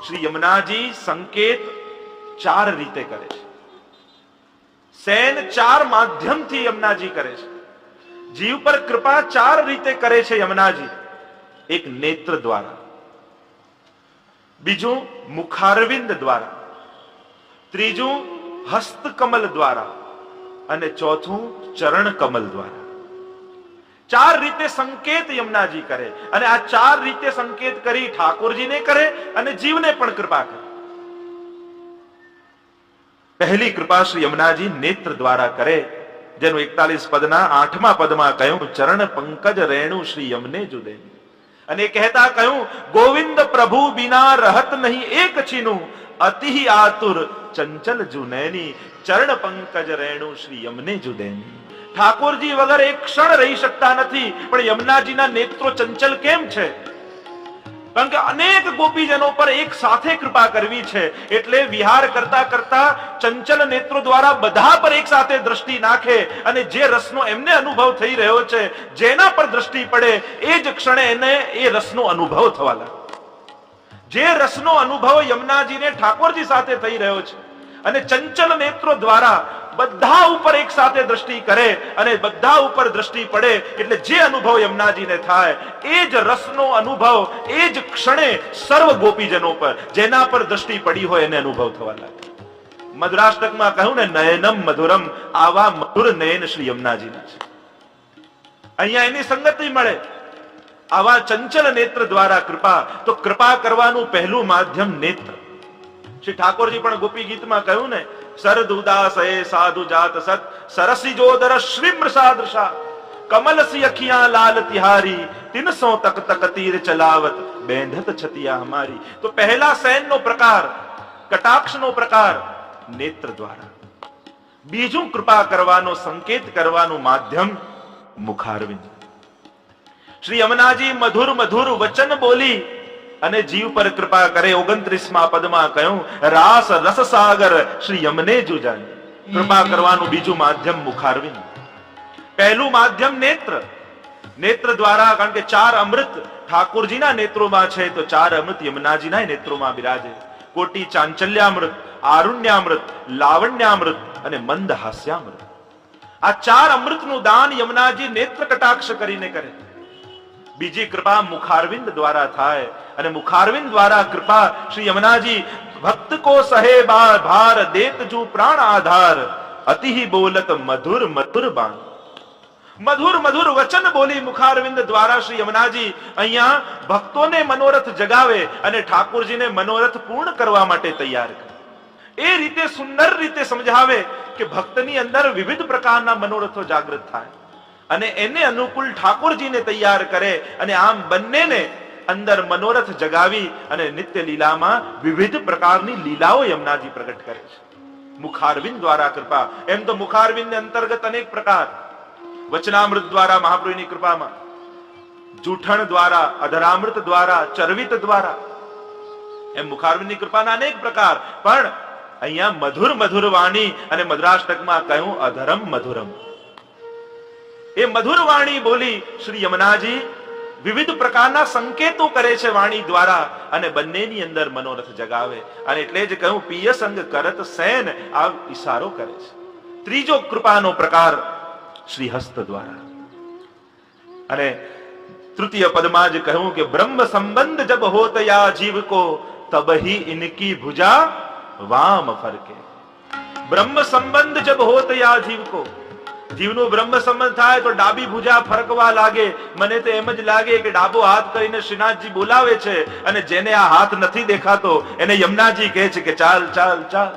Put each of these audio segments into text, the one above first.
શ્રી યમુનાજી સંકેત ચાર રીતે કરે છે. સેન ચાર માધ્યમથી યમુનાજી કરે છે. જીવ પર કૃપા ચાર રીતે કરે છે યમુનાજી. એક નેત્ર દ્વારા, બીજું મુખારવિંદ દ્વારા, ત્રીજું હસ્તકમલ દ્વારા અને ચોથું ચરણ કમલ દ્વારા. ચાર રીતે સંકેત યમુનાજી કરે અને આ ચાર રીતે સંકેત કરી ઠાકોરજીને કરે અને જીવને પણ કૃપા કરે. પહેલી કૃપા શ્રી યમુનાજી નેત્ર દ્વારા કરે, જેનું 41 પદના 8મા પદમાં કહ્યું, ચરણ પંકજ રેણુ શ્રી યમને જુદે. અને કહેતા કહ્યું, ગોવિંદ પ્રભુ બિના રહત નહીં એક છીનું, અતિ આતુર ચંચલ જુનૈની, ચરણ પંકજ રેણુ શ્રી યમને જુદેની. ઠાકોરજી વગર એક ક્ષણ રહી શકતા નથી. પણ યમુનાજીના નેત્રો ચંચલ કેમ છે? કારણ કે અનેક ગોપીજનો પર એક સાથે કૃપા કરવી છે, એટલે વિહાર કરતા કરતા ચંચલ નેત્રો દ્વારા બધા પર એક સાથે દ્રષ્ટિ નાખે અને જે રસનો એમને અનુભવ થઈ રહ્યો છે, જેના પર દ્રષ્ટિ પડે એ જ ક્ષણે એને એ રસનો અનુભવ થવા લાગે. જે રસનો અનુભવ યમુનાજીને ઠાકોરજી સાથે થઈ રહ્યો છે અને ચંચલ નેત્રો દ્વારા બધા ઉપર એક સાથે દ્રષ્ટિ કરે અને બધા ઉપર દ્રષ્ટિ પડે એટલે જે અનુભવ યમુનાજીને થાય એ જ રસનો અનુભવ એ જ ક્ષણે સર્વ ગોપીજનો પર જેના પર દ્રષ્ટિ પડી હોય એને અનુભવ થવા લાગે. મધુરાષ્ટકમાં કહ્યું ને, નયનમ મધુરમ, આવા મધુર નયન શ્રી યમુનાજીના છે. અહીંયા એની સંગતિ મળે. આવા ચંચલ નેત્ર દ્વારા કૃપા. તો કૃપા કરવાનું પહેલું માધ્યમ નેત્ર. શ્રી ઠાકોરજી પણ ગોપી ગીતમાં કહ્યું ને, સરદ ઉદાસ એ સાધુ જાત સત, સરસી જોદર શ્રીમ્ર સાદૃશા, કમલ સી અખિયા લાલ તિહારી, 300 તક તક તીર ચલાવત, બેંધત છતિયા હમારી. તો પહેલા સૈનનો પ્રકાર, કટાક્ષનો પ્રકાર નેત્ર દ્વારા. બીજું કૃપા કરવાનો, સંકેત કરવાનું માધ્યમ મુખારવિંદ. શ્રી યમુનાજી મધુર મધુર વચન બોલી અને જીવ પર કૃપા કરે. 29મા પદમાં કહ્યું, રાસ રસ સાગર શ્રી યમને જુજાની. કૃપા કરવાનું બીજું માધ્યમ મુખારવિંદ. પહેલું માધ્યમ નેત્ર. નેત્ર દ્વારા, કારણ કે ચાર અમૃત ઠાકોરજીના નેત્રોમાં છે, તો ચાર અમૃત યમુનાજીના નેત્રોમાં બિરાજે. કોટી ચાંચલ્યામૃત, આરુણ્યામૃત, લાવણ્યામૃત અને મંદ હાસ્યામૃત. આ ચાર અમૃતનું દાન યમુનાજી નેત્ર કટાક્ષ કરીને કરે. બીજી કૃપા મુખારવિંદ દ્વારા થાય અને મુખારવિંદ દ્વારા કૃપા શ્રી યમુનાજી ભક્ત કો સહે ભાર દેત જુ પ્રાણ આધાર, અતિ બોલત મધુર મધુર બાણ. મધુર મધુર વચન બોલી મુખારવિંદ દ્વારા શ્રી યમુનાજી અહીંયા ભક્તોને મનોરથ જગાવે અને ઠાકોરજીને મનોરથ પૂર્ણ કરવા માટે તૈયાર કરે. એ રીતે સુંદર રીતે સમજાવે કે ભક્તની અંદર વિવિધ પ્રકારના મનોરથો જાગૃત થાય અને એને અનુકૂળ ઠાકોરજીને તૈયાર કરે અને આમ બંનેને અંદર મનોરથ જગાવી અને નિત્ય લીલામાં વિવિધ પ્રકારની લીલાઓ યમુનાજી પ્રગટ કરે છે. મુખારવિંદ દ્વારા કૃપા. એમ તો મુખારવિંદ અંતર્ગત અનેક પ્રકાર. વચનામૃત દ્વારા મહાપ્રભુની કૃપામાં, જૂઠણ દ્વારા, અધરામૃત દ્વારા, ચરવિત દ્વારા, એમ મુખારવિંદની કૃપાના અનેક પ્રકાર. પણ અહીંયા મધુર મધુર વાણી અને મધુરાષ્ટકમાં કહ્યું અધરમ મધુરમ. એ મધુર વાણી બોલી શ્રી યમુનાજી વિવિધ પ્રકારના સંકેતો કરે છે વાણી દ્વારા અને બંનેની અંદર મનોરથ જગાવે. અને એટલે જ કહ્યું, પિય સંગ કરત સૈન, આ ઈશારો કરે છે. ત્રીજો કૃપાનો પ્રકાર શ્રી હસ્ત દ્વારા. અને તૃતીય પદમાં જ કહ્યું કે બ્રહ્મ સંબંધ જબ હોત યા જીવ કો, તબ હી ઇનકી ભુજા વામ ફરકે. બ્રહ્મ સંબંધ જબ હોત યા જીવ કો, જીવનો બ્રહ્મ સંબંધ થાય તો ડાબી ભુજા ફરકવા લાગે. મને તો એમ જ લાગે કે ડાબો હાથ કરીને શ્રીનાથજી બોલાવે છે અને જેને આ હાથ નથી દેખાતો એને યમુનાજી કહે છે કે ચાલ ચાલ ચાલ.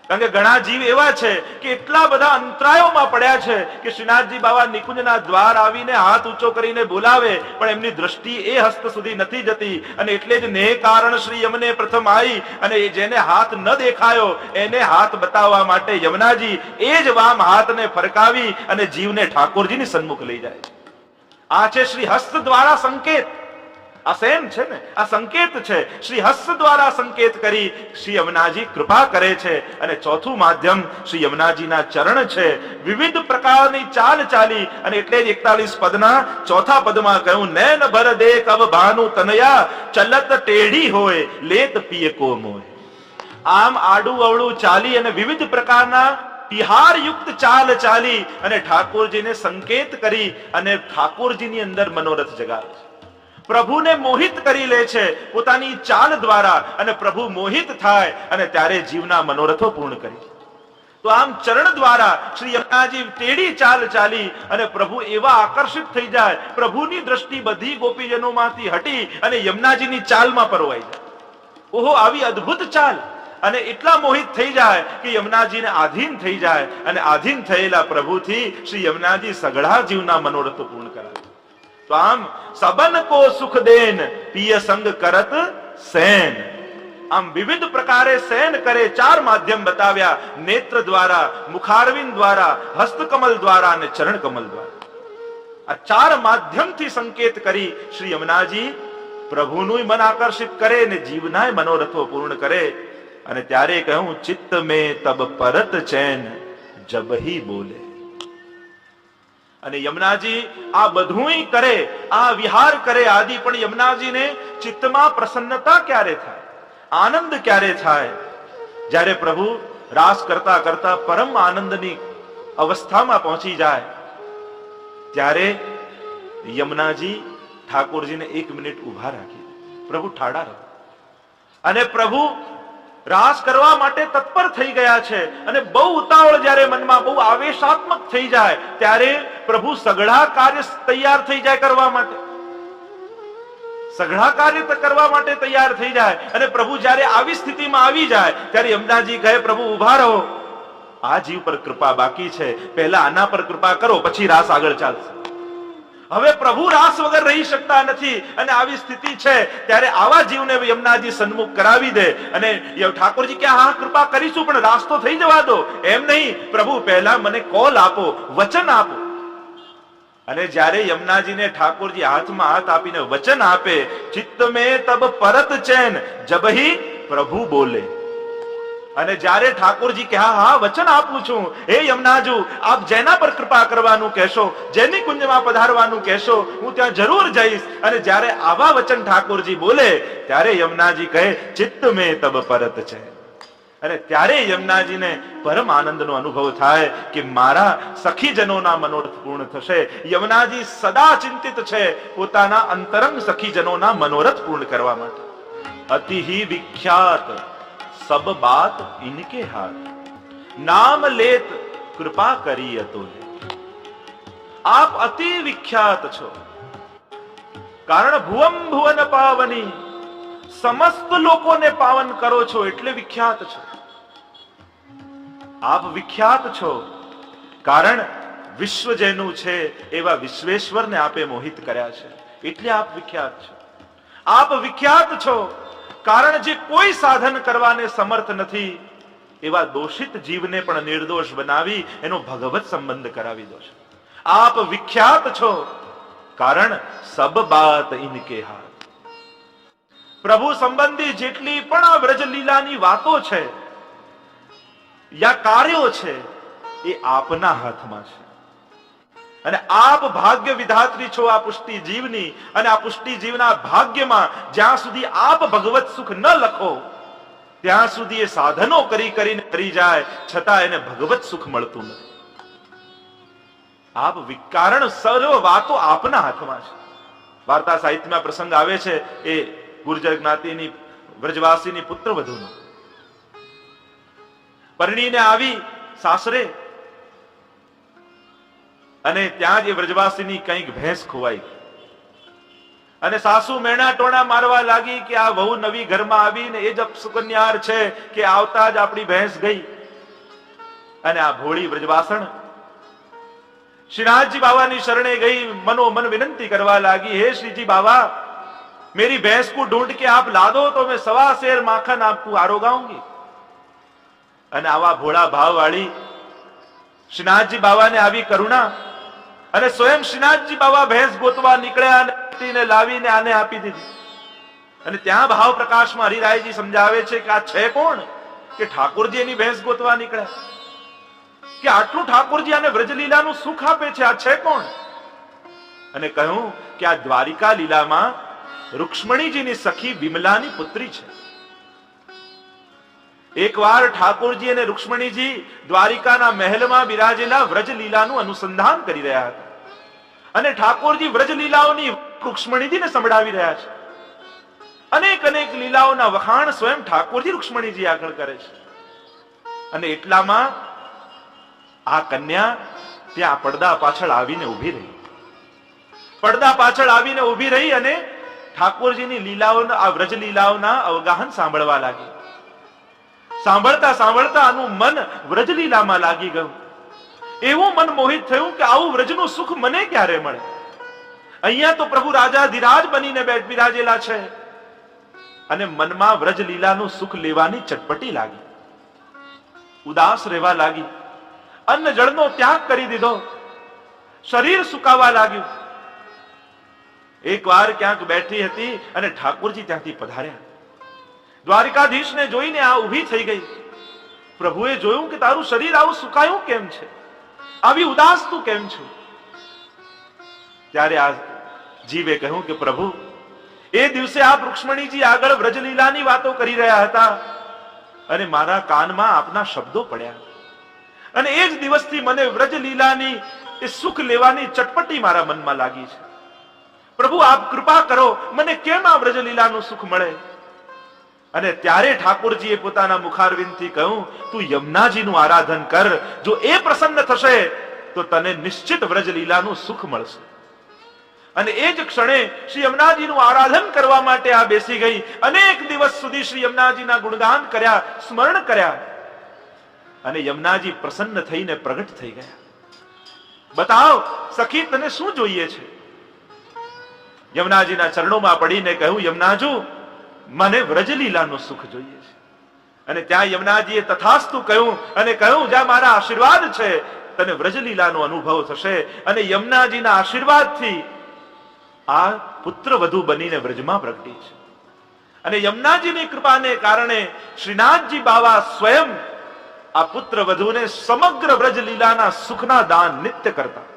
કારણ કે ઘણા જીવ એવા છે કે એટલા બધા અંતરાયોમાં પડ્યા છે કે શ્રીનાથજી બાબા નિકુંજના દ્વાર આવીને હાથ ઊંચો કરીને બોલાવે પણ એમની દ્રષ્ટિ એ હસ્ત સુધી નથી જતી. અને એટલે જ ને કારણ શ્રી યમને પ્રથમ આવી અને જેને હાથ ન દેખાયો એને હાથ બતાવવા માટે યમુનાજી એ જ વામ હાથને ફરકાવી અને જીવને ઠાકોરજીની સન્મુખ લઈ જાય છે. આ છે શ્રી હસ્ત દ્વારા સંકેત. આ સેન છે ને, આ સંકેત છે. શ્રી હસ્ત દ્વારા સંકેત કરી શ્રી યમુનાજી કૃપા કરે છે. અને ચોથું માધ્યમ શ્રી યમુનાજીના ચરણ છે. વિવિધ પ્રકારની ચાલ ચાલી અને એટલે જ 41 પદના ચોથા પદમાં કહ્યું, નૈન ભર દેખ અબ ભાનુ તનયા, ચલત ટેઢી હોય લેત પિય કો મોય. આમ આડું અવળું ચાલી અને વિવિધ પ્રકારના તિહાર યુક્ત ચાલ ચાલી અને ઠાકોરજીને સંકેત કરી અને ઠાકોરજીની અંદર મનોરથ જગાવે છે. પ્રભુને મોહિત કરી લે છે પોતાની ચાલ દ્વારા અને પ્રભુ મોહિત થાય અને ત્યારે જીવના મનોરથો પૂર્ણ કરી. તો આમ ચરણ દ્વારા શ્રી યમુનાજી ટેડી ચાલ ચાલી અને પ્રભુ એવા આકર્ષિત થઈ જાય, પ્રભુની દ્રષ્ટિ બધી ગોપીજનોમાંથી હટી અને યમુનાજીની ચાલમાં પરવાઈ જાય. ઓહો, આવી અદ્ભુત ચાલ! અને એટલા મોહિત થઈ જાય કે યમુનાજીને આધીન થઈ જાય અને આધીન થયેલા પ્રભુથી શ્રી યમુનાજી સઘળા જીવના મનોરથો પૂર્ણ કરાવે. તો આમ સબન કો સુખ દેન પિય સંગ કરત સેન. આમ વિવિધ પ્રકારે સેન કરે. ચાર માધ્યમ બતાવ્યા, નેત્ર દ્વારા, મુખારવિંદ દ્વારા, હસ્તકમલ દ્વારા અને ચરણકમલ દ્વારા. આ ચાર માધ્યમથી સંકેત કરી શ્રી યમુનાજી પ્રભુનું મન આકર્ષિત કરે અને જીવના મનોરથો પૂર્ણ કરે. અને ત્યારે કહ્યું, ચિત્ત મેં તબ પરત ચૈન જબહી બોલે. અને યમુનાજી આ બધું કરે, આ વિહાર કરે આદિ, પણ યમુનાજીને ચિત્તમાં પ્રસન્નતા ક્યારે થાય, આનંદ ક્યારે થાય? જ્યારે પ્રભુ રાસ કરતા કરતા પરમ આનંદની અવસ્થામાં પહોંચી જાય ત્યારે યમુનાજી ઠાકોરજીને 1 મિનિટ ઉભા રાખી. પ્રભુ ઠાડા રહે અને પ્રભુ રાસ કરવા માટે તત્પર થઈ ગયા છે અને બહુ ઉતાવળ જ્યારે મનમાં બહુ આવેશાત્મક થઈ જાય ત્યારે પ્રભુ સઘળા કાર્ય તૈયાર થઈ જાય કરવા માટે. સઘળા કાર્ય કરવા માટે તૈયાર થઈ જાય અને પ્રભુ જ્યારે આવી સ્થિતિમાં આવી જાય ત્યારે યમુનાજી કહે, પ્રભુ ઉભા રહો, આ જીવ પર કૃપા બાકી છે, પહેલા આના પર કૃપા કરો, પછી રાસ આગળ ચાલશે. હવે પ્રભુ રાસ વગર રહી શકતા નથી અને આવી સ્થિતિ છે ત્યારે આવા જીવને યમુનાજી સન્મુખ કરાવી દે અને ઠાકોરજી કે હા કૃપા કરીશું પણ રાસ તો થઈ જવા દો. એમ નહીં, પ્રભુ પહેલા મને કોલ આપો, વચન આપો. અને જ્યારે યમુનાજીને ઠાકોરજી હાથમાં હાથ આપીને વચન આપે, ચિત્ત મેં તબ પરત ચૈન જબહી પ્રભુ બોલે. અને જ્યારે ઠાકોરજી કે હા હા વચન આપું છું, હે યમુનાજુ આપ જેના પર કૃપા કરવાનું કહેશો, જેની કુંજમાં પધારવાનું કહેશો, હું ત્યાં જરૂર જઈશ. અને જ્યારે આવા વચન ઠાકોરજી બોલે ત્યારે યમુનાજી કહે, ચિત્ત મેં તબ પરત છે. અને ત્યારે યમુનાજીને પરમ આનંદનો અનુભવ થાય કે મારા સખીજનોના મનોરથ પૂર્ણ થશે. યમુનાજી સદા ચિંતિત છે પોતાના અંતરંગ સખીજનોના મનોરથ પૂર્ણ કરવા માટે. અતિ વિખ્યાત સબ બાત ઇનકે હાથ, નામ લેત કૃપા કરી અતુલ્ય. આપ અતિ વિખ્યાત છો, કારણ ભુવમ ભુવન પાવની, સમસ્ત લોકોને પાવન કરો છો એટલે વિખ્યાત છો. આપ વિખ્યાત છો કારણ વિશ્વ જેનું છે એવા વિશ્વેશ્વરને આપે મોહિત કર્યા છે એટલે આપ વિખ્યાત છો. આપ વિખ્યાત છો કારણ જે કોઈ સાધન કરવાને સમર્થ નથી એવા દોષિત જીવને પણ નિર્દોષ બનાવી એનો ભગવત સંબંધ કરાવી દો છો. આપ વિખ્યાત છો કારણ સબ બાત ઇનકે હાથ. પ્રભુ સંબંધી જેટલી પણ આ વ્રજ લીલાની વાતો છે યા કાર્યો છે એ આપના હાથમાં છે. અને આપ ભાગ્ય વિધાત્રી છો આ પુષ્ટિ જીવની. અને આ પુષ્ટિ જીવના ભાગ્યમાં જ્યાં સુધી આપ ભગવત સુખ ન લખો ત્યાં સુધી એ સાધનો કરીને કરી જાય છતાં એને ભગવત સુખ મળતું નથી. આપ કારણ સર્વ વાતો આપના હાથમાં છે. વાર્તા સાહિત્યમાં પ્રસંગ આવે છે એ ગુર્જર જ્ઞાતિની વ્રજવાસીની પુત્ર વધુનો પરણીને આવી સાસરે અને ત્યાં જ વ્રજવાસીની કંઈક ભેંસ ખોવાઈ અને સાસુ મેણા ટોણા મારવા લાગી કે આ વહુ નવી ઘરમાં આવીને એ જ સુકન્યાર છે કે આવતા જ આપણી ભેંસ ગઈ. અને આ ભોળી વ્રજવાસણ श्रीनाथ जी बाबा ने शरणे गई, मनोमन विनंती करवा लागी, हे श्री जी बाबा मेरी भैंस को ढूंढ के आप ला दो तो मैं 1.25 सेर माखन आपको आरोगाऊंगी. અને આવા ભોળા ભાવવાળી શ્રીનાથજી બાબાને આવી કરુણા અને સ્વયં શ્રીનાથજી બાબા ભેંસ ગોતવા નીકળ્યા અને વ્યક્તિને લાવીને આને આપી દીધી. અને ત્યાં ભાવ પ્રકાશમાં હરિરાયજી સમજાવે છે કે આ છે કોણ? કે ઠાકોરજી એની ભેંસ ગોતવા નીકળ્યા, કે આટલું ઠાકોરજી આને વ્રજલીલાનું સુખ આપે છે, આ છે કોણ? અને કહ્યું કે આ દ્વારિકા લીલામાં રૂક્ષ્મણીજીની સખી વિમલાની પુત્રી છે. એકવાર ઠાકોરજી અને રૂક્ષ્મણીજી દ્વારિકાના મહેલમાં બિરાજેલા વ્રજલીલાનું અનુસંધાન કરી રહ્યા હતા, અને ઠાકોરજી વ્રજલીલાઓની રૂક્ષ્મણીજીને સંભળાવી રહ્યા છે. અનેક અનેક લીલાઓના વખાણ સ્વયં ઠાકોરજી રૂક્ષ્મણીજી આગળ કરે છે. અને એટલામાં આ કન્યા ત્યાં પડદા પાછળ આવીને ઊભી રહી. પડદા પાછળ આવીને ઊભી રહી અને ઠાકોરજીની લીલાઓના, આ વ્રજ લીલાઓના અવગાહન સાંભળવા લાગી. સાંભળતા સાંભળતા આનું મન વ્રજલીલામાં લાગી ગયું. એવું મન મોહિત થયું કે આવું વ્રજનું સુખ મને ક્યારે મળે? અહીંયા તો પ્રભુ રાજાધિરાજ બનીને બિરાજેલા છે. અને મનમાં વ્રજલીલાનું સુખ લેવાની ચટપટી લાગી, ઉદાસ રહેવા લાગી. અન્ન જળનો ત્યાગ કરી દીધો, શરીર સુકાવા લાગ્યું. એકવાર ક્યાંક બેઠી હતી અને ઠાકોરજી ત્યાંથી પધાર્યા. દ્વારિકાધીશને જોઈને આ ઊભી થઈ ગઈ. પ્રભુએ જોયું કે તારું શરીર આવું સુકાયું કેમ છે? આવી ઉદાસ તું કેમ છું? ત્યારે આ જીવે કહ્યું કે પ્રભુ, એ દિવસે આપ રૂક્ષ્મણીજી આગળ વ્રજલીલાની વાતો કરી રહ્યા હતા અને મારા કાનમાં આપના શબ્દો પડ્યા, અને એ જ દિવસથી મને વ્રજલીલાની એ સુખ લેવાની ચટપટી મારા મનમાં લાગી છે. પ્રભુ આપ કૃપા કરો, મને કેમ આ વ્રજલીલાનું સુખ મળે? અને ત્યારે ઠાકોરજીએ પોતાના મુખારવિંદથી કહ્યું, તું યમુનાજીનું આરાધન કર, જો એ પ્રસન્ન થશે તો તને નિશ્ચિત વ્રજલીલાનું સુખ મળશે. અને એ જ ક્ષણે શ્રી યમુનાજીનું આરાધન કરવા માટે આ બેસી ગઈ. અનેક દિવસ સુધી શ્રી યમુનાજીના ગુણગાન કર્યા, સ્મરણ કર્યા, અને યમુનાજી પ્રસન્ન થઈને પ્રગટ થઈ ગયા. બતાવ સખી, તને શું જોઈએ છે? યમુનાજીના ચરણોમાં પડીને કહ્યું, યમુનાજુ, મને વ્રજલીલાનું સુખ જોઈએ છે. અને ત્યાં યમુનાજીએ તથાસ્તુ કહ્યું અને કહ્યું, જ્યાં મારા આશીર્વાદ છે તને વ્રજલીલાનો અનુભવ થશે. અને યમુનાજીના આશીર્વાદથી આ પુત્ર વધુ બનીને વ્રજમાં પ્રગટી છે. અને યમુનાજીની કૃપાને કારણે શ્રીનાથજી બાવા સ્વયં આ પુત્ર વધુને સમગ્ર વ્રજલીલાના સુખના દાન નિત્ય કરતા.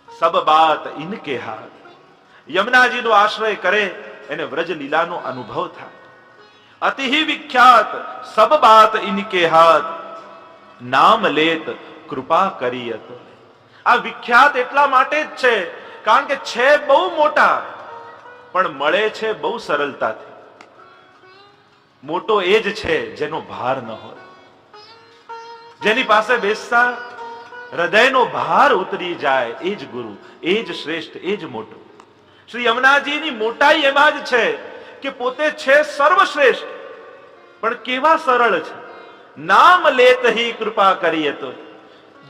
સબ બાત ઇનકે હાથ. યમુનાજીનો આશ્રય કરે એને વ્રજલીલાનો અનુભવ થાય. અતિ વિખ્યાત સબ બાત ઇનકે હાથ, નામ લેત કૃપા કરીયત. આ વિખ્યાત એટલા માટે જ છે કારણ કે છે બહુ મોટા, પણ મળે છે બહુ સરળતાથી. મોટો એ જ છે જેનો ભાર ન હોય, જેની પાસે બેસતા હૃદયનો ભાર ઉતરી જાય, એ જ ગુરુ, એ જ શ્રેષ્ઠ, એ જ મોટો. શ્રી યમુનાજીની મોટાઈ એમાં જ છે કે પોતે છે સર્વશ્રેષ્ઠ, પણ કેવા સરળ છે. નામ લેત હી કૃપા કરીએ તો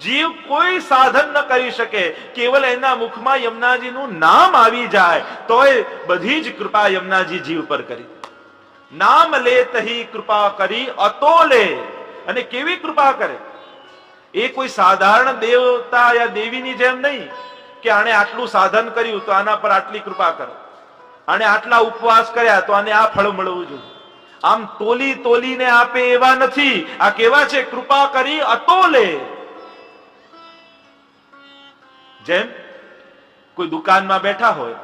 જીવ કોઈ સાધન ન કરી શકે, કેવલ એના મુખમાં યમુનાજીનું નામ આવી જાય તોય બધી જ કૃપા યમુનાજી જીવ પર કરી. નામ લેત હી કૃપા કરી અતોલે. અને કેવી કૃપા કરે? એ કોઈ સાધારણ દેવતા યા દેવીની જેમ નહીં કે આણે આટલું સાધન કર્યું તો આના પર આટલી કૃપા કરો, આણે આટલા ઉપવાસ કર્યા તો આને આ ફળ મળવું જોઈએ. આમ તોલી તોલીને આપે એવા નથી. આ કેવા છે? કૃપા કરી અતોલે. જેમ કોઈ દુકાનમાં બેઠા હોય,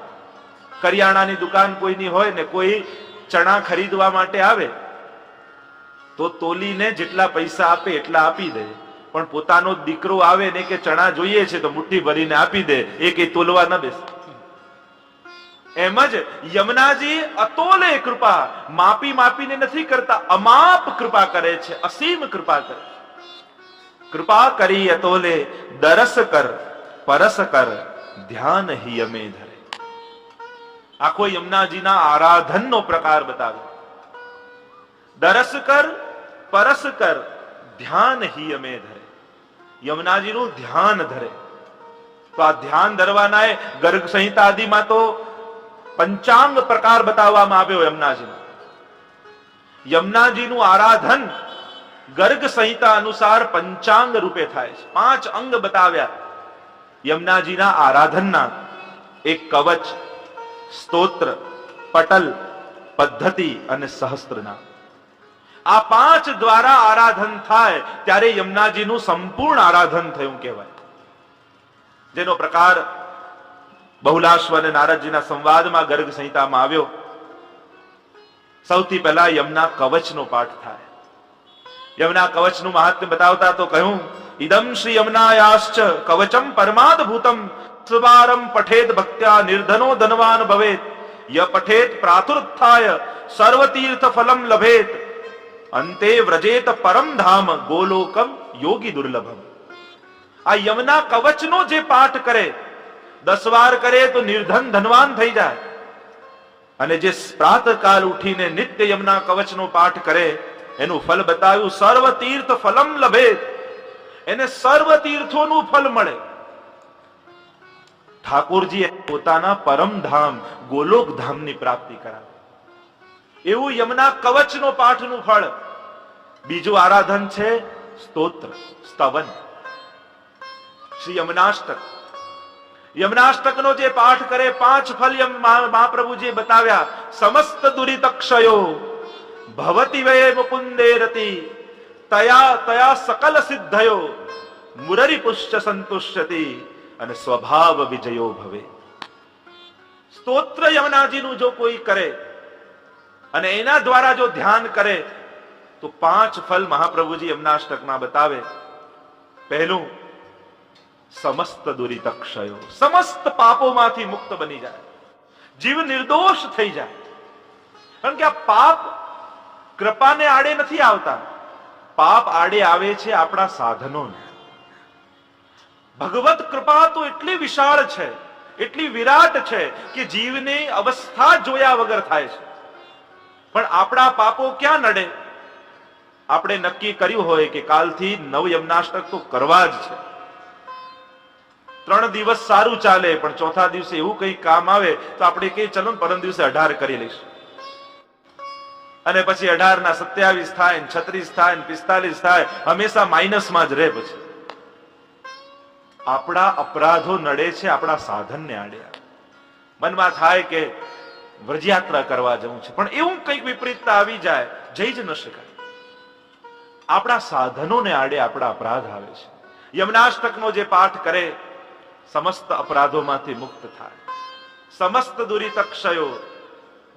કરિયાણાની દુકાન કોઈની હોય ને કોઈ ચણા ખરીદવા માટે આવે તો તોલીને જેટલા પૈસા આપે એટલા આપી દે. પણ પોતાનો દીકરો આવે ને કે ચણા જોઈએ છે તો મુઠ્ઠી ભરીને આપી દે, એ કઈ તોલવા ન બેસે. એમ જ યમુનાજી અતોલે કૃપા, માપી માપીને નથી કરતા, અમાપ કૃપા કરે છે, અસીમ કૃપા કરે. કૃપા કરી અતોલે, દરસ કર પરસ કર, ધ્યાન હિ અમે ધરે. આખો યમુનાજીના આરાધનનો પ્રકાર બતાવ્યો. દરસ કર પરસ કર, ધ્યાન હિ અમે ધરે. યમુનાજીનું ધ્યાન ધરે. તો આ ધ્યાન ધરવાના એ ગર્ગ સંહિતા આદિમાં તો પંચાંગ પ્રકાર બતાવવામાં આવ્યો યમુનાજીનો. યમુનાજીનું આરાધન ગર્ગ સંહિતા અનુસાર પંચાંગ રૂપે થાય છે. 5 અંગ બતાવ્યા યમુનાજીના આરાધનના. એક કવચ, સ્તોત્ર, પટલ, પદ્ધતિ અને સહસ્ત્રનામ. આ 5 દ્વારા આરાધન થાય ત્યારે યમુનાજીનું સંપૂર્ણ આરાધન થયું કહેવાય. જેનો પ્રકાર બહુલાશ્વ અને નારદજીના સંવાદમાં ગર્ગ સંહિતામાં આવ્યો. સૌથી પહેલા યમુના કવચનો પાઠ થાય. યમુના કવચનું મહાત્મ્ય બતાવતા તો કહ્યું, ઇદમ શ્રી યમુનાયાશ્ચ કવચમ પરમાદભૂતમ સ્વારમ પઠેત ભક્ત્યા નિર્ધનો ધનવાન ભવેત ય પઠેત પ્રાતુર્થાય સર્વતીર્થ ફલમ લભેત અંતે વ્રજેત પરમ ધામ ગોલોકમ યોગી દુર્લભમ. આ યમુના કવચનો જે પાઠ કરે, 10 વાર કરે તો નિર્ધન ધનવાન થઈ જાય. અને જે પ્રાતકાલ ઉઠીને નિત્ય યમુના કવચનો પાઠ કરે એનું ફલ બતાવ્યું, સર્વ તીર્થ ફલમ લભેત, એને સર્વ તીર્થોનું ફલ મળે. ઠાકોરજી પોતાના પરમધામ ગોલોક ધામની પ્રાપ્તિ કરાવે એવું યમુના કવચનો પાઠનું ફળ. બીજું આરાધન છે સ્તોત્ર, સ્તવન, શ્રી યમુનાષ્ટક. યમુનાષ્ટકનો જે પાઠ કરે 5 ફલ મહાપ્રભુજીએ બતાવ્યા. સમસ્ત દુરિતક્ષયો ભવતિ વે મુકુંદે રતિ તયા સકલ સિદ્ધયો મુરરી પુષ્ચ સંતુષ્યતિ અને સ્વભાવ વિજયો ભવે. સ્તોત્ર યમુનાજીનું જો કોઈ કરે અને એના દ્વારા જો ધ્યાન કરે તો 5 ફલ મહાપ્રભુજી યમુનાષ્ટકમાં બતાવે. પહેલું, સમસ્ત દુરિતક્ષયો, સમસ્ત પાપોમાંથી મુક્ત બની જાય, જીવ નિર્દોષ થઈ જાય. કારણ કે આ પાપ કૃપાને આડે નથી આવતા, પાપ આડે આવે છે આપણા સાધનોને. ભગવત કૃપા તો એટલી વિશાળ છે, એટલી વિરાટ છે કે જીવની અવસ્થા જોયા વગર થાય છે. પણ આપણા પાપો ક્યાં નડે? આપણે નક્કી કર્યું હોય કે કાલથી 9 યમુનાષ્ટક તો કરવા જ છે. 3 દિવસ સારું ચાલે, પણ ચોથા દિવસે એવું કઈ કામ આવે તો આપણે કહીએ ચલો પરમ દિવસે 18 કરી લઈશું. અને પછી 18 ના 27 થાય, 36 થાય, 45 થાય, હંમેશા માઇનસમાં જ રહે. પછી આપણા અપરાધો નડે છે આપણા સાધનને આડે. મનમાં થાય કે વ્રજયાત્રા કરવા જવું છે, પણ એવું કંઈક વિપરીતતા આવી જાય, જઈ જ ન શકાય. આપણા સાધનોને આડે આપણા અપરાધ આવે છે. યમુનાષ્ટકનો જે પાઠ કરે સમસ્ત અપરાધોમાંથી મુક્ત થાય. સમસ્ત દુરિતક્ષયો.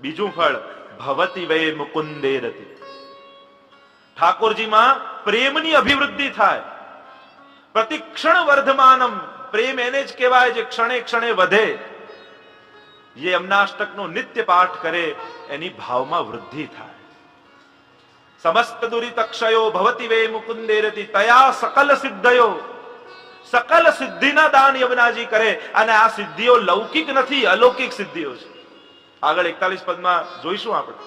બીજું ફળ, ભવતિ વે મુકુંદે રતિ. ઠાકોરજીમાં પ્રેમની અભિવૃદ્ધિ થાય. પ્રતિક્ષણ વર્ધમાનમ. પ્રેમ એને જ કહેવાય જે ક્ષણે ક્ષણે વધે. જે યમુનાષ્ટકનો નિત્ય પાઠ કરે એની ભાવમાં વૃદ્ધિ થાય. સમસ્ત દુરિતક્ષયો ભવતિ વે મુકુંદે રતિ તયા સકલ સિદ્ધયો. સકલ સિદ્ધિના દાન યમુનાજી કરે. અને આ સિદ્ધિઓ લૌકિક નથી, અલૌકિક સિદ્ધિઓ છે. આગળ 41 પદમાં જોઈશું આપણે.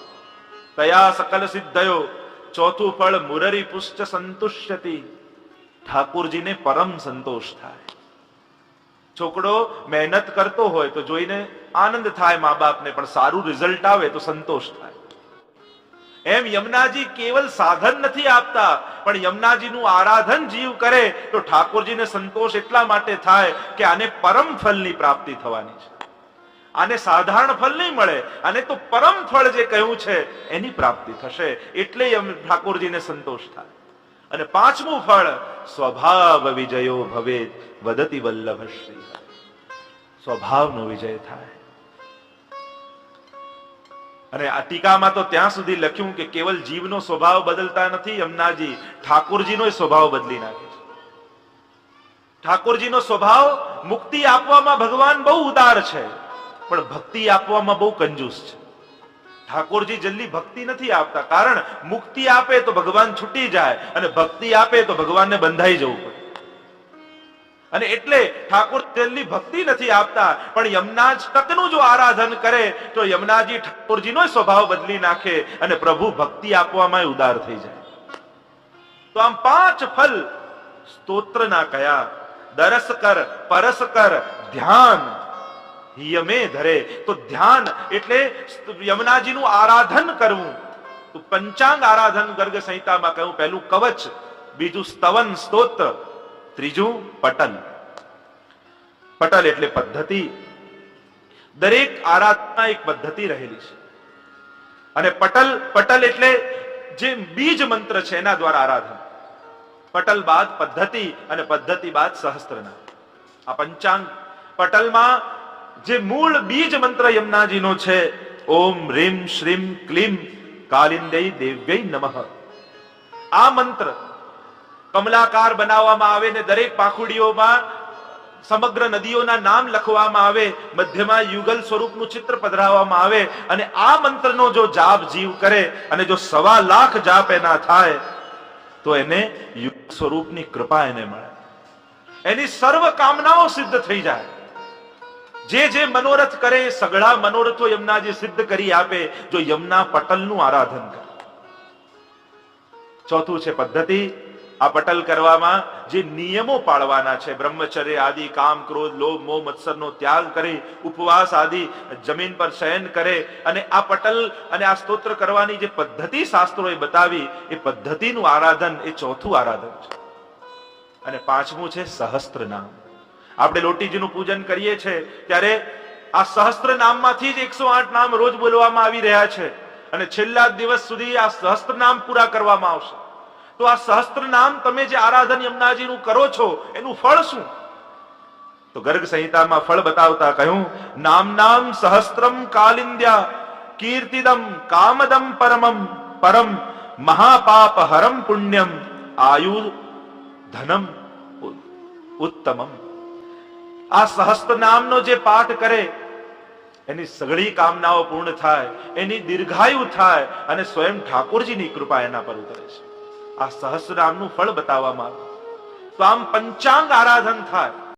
તયા સકલ સિદ્ધયો. ચોથું ફળ, મુરરી પુષ્ચ સંતુષ્યતિ. ઠાકોરજીને પરમ સંતોષ થાય. છોકરો મહેનત કરતો હોય તો જોઈને આનંદ થાય મા બાપને, પણ સારું રિઝલ્ટ આવે તો સંતોષ થાય. એમ યમુનાજી કેવલ સાધન નથી આપતા, પણ યમુનાજીનું આરાધન જીવ કરે તો ઠાકોરજીને સંતોષ એટલા માટે થાય કે આને પરમ ફલની પ્રાપ્તિ થવાની છે. આને સાધારણ ફલ નહીં મળે, આને તો પરમ ફળ જે કહ્યું છે એની પ્રાપ્તિ થશે. એટલે ઠાકોરજીને સંતોષ થાય. અને 5મું ફળ, સ્વભાવ વિજયો ભવેત વદતિ વલ્લભ શ્રી. સ્વભાવનો વિજય થાય. અને આ ટીકામાં તો ત્યાં સુધી લખ્યું કે કેવલ જીવનો સ્વભાવ બદલતા નથી યમુનાજી, ઠાકોરજીનો સ્વભાવ બદલી નાખે છે. ઠાકોરજીનો સ્વભાવ મુક્તિ આપવામાં ભગવાન બહુ ઉદાર છે, પણ ભક્તિ આપવામાં બહુ કંજૂસ છે. ઠાકોરજી જલ્દી ભક્તિ નથી આપતા, કારણ મુક્તિ આપે તો ભગવાન છૂટી જાય, અને ભક્તિ આપે તો ભગવાનને બંધાઈ જવું પડે. અને એટલે ઠાકોર જલ્દી ભક્તિ નથી આપતા, પણ યમુનાષ્ટકનું જો આરાધન કરે તો યમુનાજી ઠાકોરજીનો સ્વભાવ બદલી નાખે અને પ્રભુ ભક્તિ આપવામાં ઉદાર થઈ જાય. તો આમ 5 ફલ સ્તોત્રના કયા? દરસ કર, પરસ કર, ધ્યાન યમે ધરે. તો ધ્યાન એટલે યમુનાજીનું આરાધન કરવું. તો પંચાંગ આરાધન ગર્ગ સંહિતામાં કહ્યું. પહેલું કવચ, બીજું સ્તવન સ્તોત્ર, ત્રીજું પટલ. પટલ એટલે પદ્ધતિ, દરેક આરાધના એક પદ્ધતિ રહેલી છે. અને પટલ એટલે જે બીજ મંત્ર છે એના દ્વારા આરાધના. પટલ બાદ પદ્ધતિ અને પદ્ધતિ બાદ સહસ્ત્રનામ. આ પંચાંગ પટલમાં જે મૂળ બીજ મંત્ર યમુનાજીનો છે, ઓમ રીમ શ્રીમ ક્લીમ કાલિંદય દેવ્યય નમઃ. આ મંત્ર કમલાકાર બનાવવામાં આવે ને દરેક પાંખુડીઓમાં સમગ્ર નદીઓના નામ લખવામાં આવે, મધ્યમાં યુગલ સ્વરૂપનું ચિત્ર પધરાવવામાં આવે અને આ મંત્રનો જો જાપ જીવ કરે અને જો 1.25 લાખ જાપ એના થાય તો એને યુગ સ્વરૂપની કૃપા એને મળે, એની સર્વ કામનાઓ સિદ્ધ થઈ જાય. જે મનોરથ કરે એ સગળા મનોરથો યમુનાજી સિદ્ધ કરી આપે જો યમુના પટલનું આરાધન કરે. ચોથું છે પદ્ધતિ. આ પટલ કરવામાં જે નિયમો પાળવાના છે, બ્રહ્મચર્ય આદિ, કામ ક્રોધ લોભ મોહ મત્સરનો ત્યાગ કરી, ઉપવાસ આદિ, જમીન પર શયન કરે અને આ પટલ અને આ સ્તોત્ર કરવાની જે પદ્ધતિ શાસ્ત્રોએ બતાવી એ પદ્ધતિનું આરાધન એ ચોથું આરાધન છે. અને પાંચમું છે સહસ્ત્ર નામ. આપણે લોટીજીનું પૂજન કરીએ છીએ ત્યારે આ સહસ્ત્ર નામમાંથી જ 108 નામ રોજ બોલવામાં આવી રહ્યા છે અને છેલ્લા દિવસ સુધી આ સહસ્ત્ર નામ પૂરા કરવામાં આવશે. તો આ સહસ્ત્ર નામ તમે જે આરાધન યમુનાજીનું કરો છો એનું ફળ શું? તો ગર્ગ સંહિતામાં ફળ બતાવતા કહ્યું, નામ સહસ્ત્રમ કાલિંદ્યા કીર્તિદમ કામદમ પરમ મહાપાપ હરમ પુણ્યમ આયુ ધનમ ઉત્તમમ. આ સહસ્ત્ર નામનો જે પાઠ કરે એની સગળી કામનાઓ પૂર્ણ થાય, એની દીર્ઘાયુ થાય અને સ્વયં ઠાકોરજીની કૃપા એના પર ઉતરે છે. આ સહસ્ત્ર નામનું ફળ બતાવવામાં આવે. તો આમ પંચાંગ આરાધન થાય.